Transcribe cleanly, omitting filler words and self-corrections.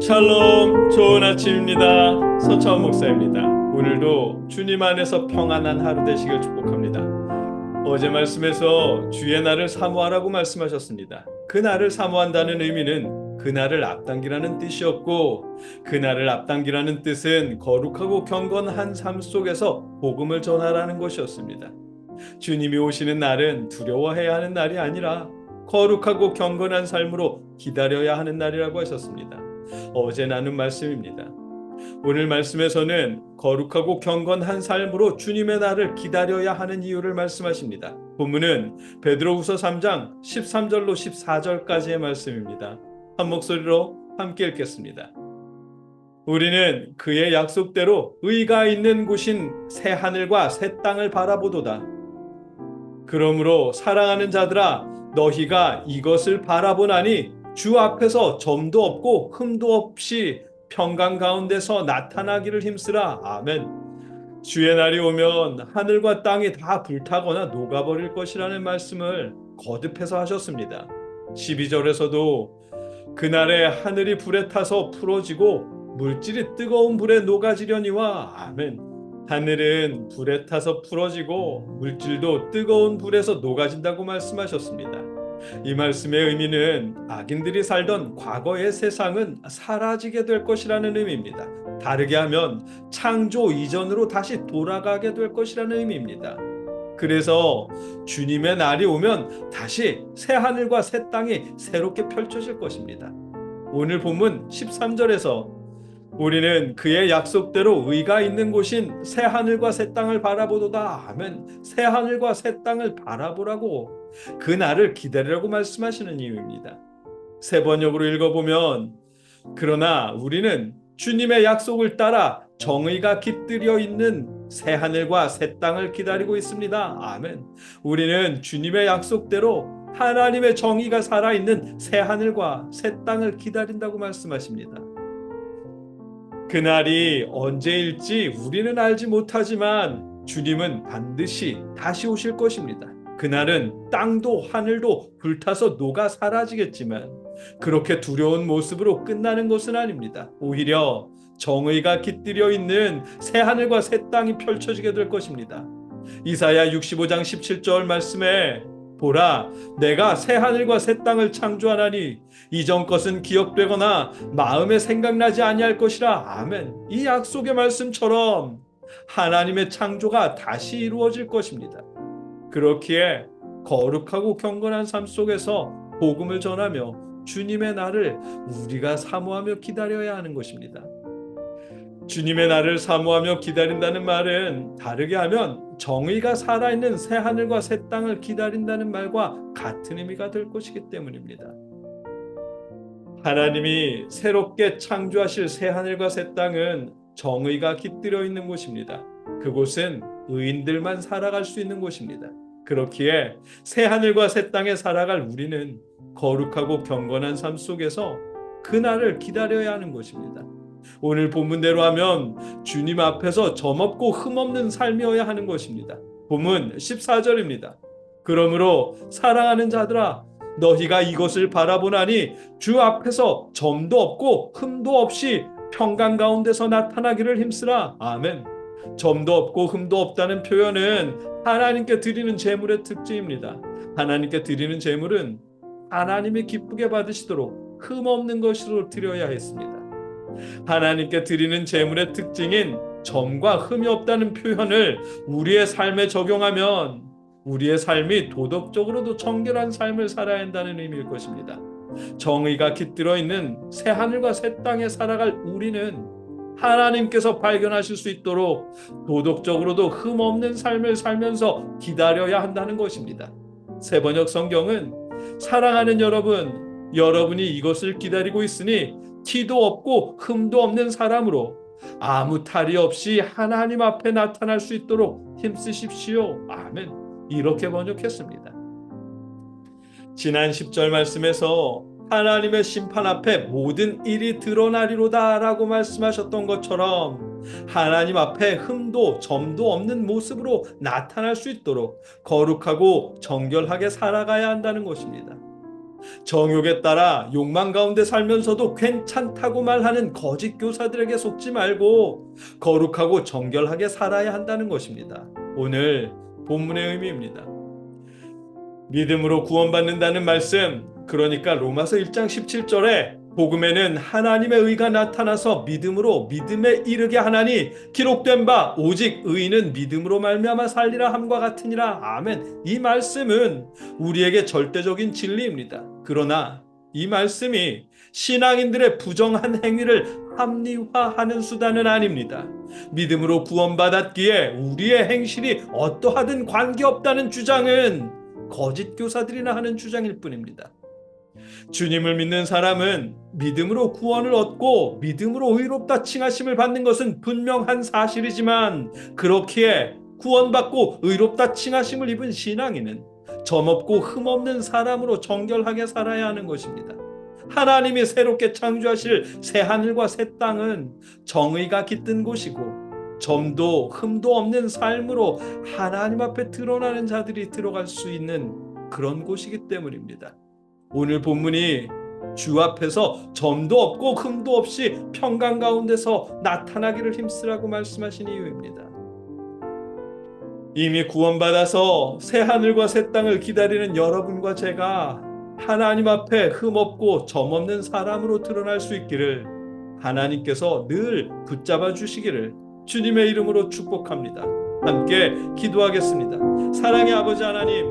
샬롬, 좋은 아침입니다. 서차원 목사입니다. 오늘도 주님 안에서 평안한 하루 되시길 축복합니다. 어제 말씀에서 주의 날을 사모하라고 말씀하셨습니다. 그 날을 사모한다는 의미는 그 날을 앞당기라는 뜻이었고, 그 날을 앞당기라는 뜻은 거룩하고 경건한 삶 속에서 복음을 전하라는 것이었습니다. 주님이 오시는 날은 두려워해야 하는 날이 아니라 거룩하고 경건한 삶으로 기다려야 하는 날이라고 하셨습니다. 어제 나눈 말씀입니다. 오늘 말씀에서는 거룩하고 경건한 삶으로 주님의 날을 기다려야 하는 이유를 말씀하십니다. 본문은 베드로후서 3장 13절로 14절까지의 말씀입니다. 한 목소리로 함께 읽겠습니다. 우리는 그의 약속대로 의가 있는 곳인 새 하늘과 새 땅을 바라보도다. 그러므로 사랑하는 자들아, 너희가 이것을 바라보나니 주 앞에서 점도 없고 흠도 없이 평강 가운데서 나타나기를 힘쓰라. 아멘. 주의 날이 오면 하늘과 땅이 다 불타거나 녹아버릴 것이라는 말씀을 거듭해서 하셨습니다. 12절에서도 그날에 하늘이 불에 타서 풀어지고 물질이 뜨거운 불에 녹아지려니와. 아멘. 하늘은 불에 타서 풀어지고 물질도 뜨거운 불에서 녹아진다고 말씀하셨습니다. 이 말씀의 의미는 악인들이 살던 과거의 세상은 사라지게 될 것이라는 의미입니다. 다르게 하면 창조 이전으로 다시 돌아가게 될 것이라는 의미입니다. 그래서 주님의 날이 오면 다시 새 하늘과 새 땅이 새롭게 펼쳐질 것입니다. 오늘 본문 13절에서 우리는 그의 약속대로 의가 있는 곳인 새 하늘과 새 땅을 바라보도다 하면 새 하늘과 새 땅을 바라보라고 그 날을 기다리라고 말씀하시는 이유입니다. 세 번역으로 읽어보면 그러나 우리는 주님의 약속을 따라 정의가 깃들여 있는 새 하늘과 새 땅을 기다리고 있습니다. 아멘. 우리는 주님의 약속대로 하나님의 정의가 살아있는 새 하늘과 새 땅을 기다린다고 말씀하십니다. 그날이 언제일지 우리는 알지 못하지만 주님은 반드시 다시 오실 것입니다. 그날은 땅도 하늘도 불타서 녹아 사라지겠지만 그렇게 두려운 모습으로 끝나는 것은 아닙니다. 오히려 정의가 깃들여 있는 새 하늘과 새 땅이 펼쳐지게 될 것입니다. 이사야 65장 17절 말씀에 보라, 내가 새 하늘과 새 땅을 창조하나니 이전 것은 기억되거나 마음에 생각나지 아니할 것이라. 아멘. 이 약속의 말씀처럼 하나님의 창조가 다시 이루어질 것입니다. 그렇기에 거룩하고 경건한 삶 속에서 복음을 전하며 주님의 날을 우리가 사모하며 기다려야 하는 것입니다. 주님의 날을 사모하며 기다린다는 말은 다르게 하면 정의가 살아있는 새 하늘과 새 땅을 기다린다는 말과 같은 의미가 될 것이기 때문입니다. 하나님이 새롭게 창조하실 새 하늘과 새 땅은 정의가 깃들여 있는 곳입니다. 그곳은 의인들만 살아갈 수 있는 곳입니다. 그렇기에 새 하늘과 새 땅에 살아갈 우리는 거룩하고 경건한 삶 속에서 그날을 기다려야 하는 것입니다. 오늘 본문대로 하면 주님 앞에서 점없고 흠없는 삶이어야 하는 것입니다. 본문 14절입니다. 그러므로 사랑하는 자들아, 너희가 이것을 바라보나니 주 앞에서 점도 없고 흠도 없이 평강 가운데서 나타나기를 힘쓰라. 아멘. 점도 없고 흠도 없다는 표현은 하나님께 드리는 제물의 특징입니다. 하나님께 드리는 제물은 하나님이 기쁘게 받으시도록 흠없는 것으로 드려야 했습니다. 하나님께 드리는 제물의 특징인 점과 흠이 없다는 표현을 우리의 삶에 적용하면 우리의 삶이 도덕적으로도 정결한 삶을 살아야 한다는 의미일 것입니다. 정의가 깃들어 있는 새 하늘과 새 땅에 살아갈 우리는 하나님께서 발견하실 수 있도록 도덕적으로도 흠없는 삶을 살면서 기다려야 한다는 것입니다. 새번역 성경은 사랑하는 여러분, 여러분이 이것을 기다리고 있으니 티도 없고 흠도 없는 사람으로 아무 탈이 없이 하나님 앞에 나타날 수 있도록 힘쓰십시오. 아멘. 이렇게 번역했습니다. 지난 10절 말씀에서 하나님의 심판 앞에 모든 일이 드러나리로다 라고 말씀하셨던 것처럼 하나님 앞에 흠도 점도 없는 모습으로 나타날 수 있도록 거룩하고 정결하게 살아가야 한다는 것입니다. 정욕에 따라 욕망 가운데 살면서도 괜찮다고 말하는 거짓 교사들에게 속지 말고 거룩하고 정결하게 살아야 한다는 것입니다. 오늘 본문의 의미입니다. 믿음으로 구원받는다는 말씀, 그러니까 로마서 1장 17절에 복음에는 하나님의 의가 나타나서 믿음으로 믿음에 이르게 하나니 기록된 바 오직 의인은 믿음으로 말미암아 살리라 함과 같으니라. 아멘. 이 말씀은 우리에게 절대적인 진리입니다. 그러나 이 말씀이 신앙인들의 부정한 행위를 합리화하는 수단은 아닙니다. 믿음으로 구원받았기에 우리의 행실이 어떠하든 관계없다는 주장은 거짓 교사들이나 하는 주장일 뿐입니다. 주님을 믿는 사람은 믿음으로 구원을 얻고 믿음으로 의롭다 칭하심을 받는 것은 분명한 사실이지만, 그렇기에 구원받고 의롭다 칭하심을 입은 신앙인은 점없고 흠없는 사람으로 정결하게 살아야 하는 것입니다. 하나님이 새롭게 창조하실 새 하늘과 새 땅은 정의가 깃든 곳이고 점도 흠도 없는 삶으로 하나님 앞에 드러나는 자들이 들어갈 수 있는 그런 곳이기 때문입니다. 오늘 본문이 주 앞에서 점도 없고 흠도 없이 평강 가운데서 나타나기를 힘쓰라고 말씀하신 이유입니다. 이미 구원받아서 새 하늘과 새 땅을 기다리는 여러분과 제가 하나님 앞에 흠없고 점없는 사람으로 드러날 수 있기를 하나님께서 늘 붙잡아 주시기를 주님의 이름으로 축복합니다. 함께 기도하겠습니다. 사랑의 아버지 하나님,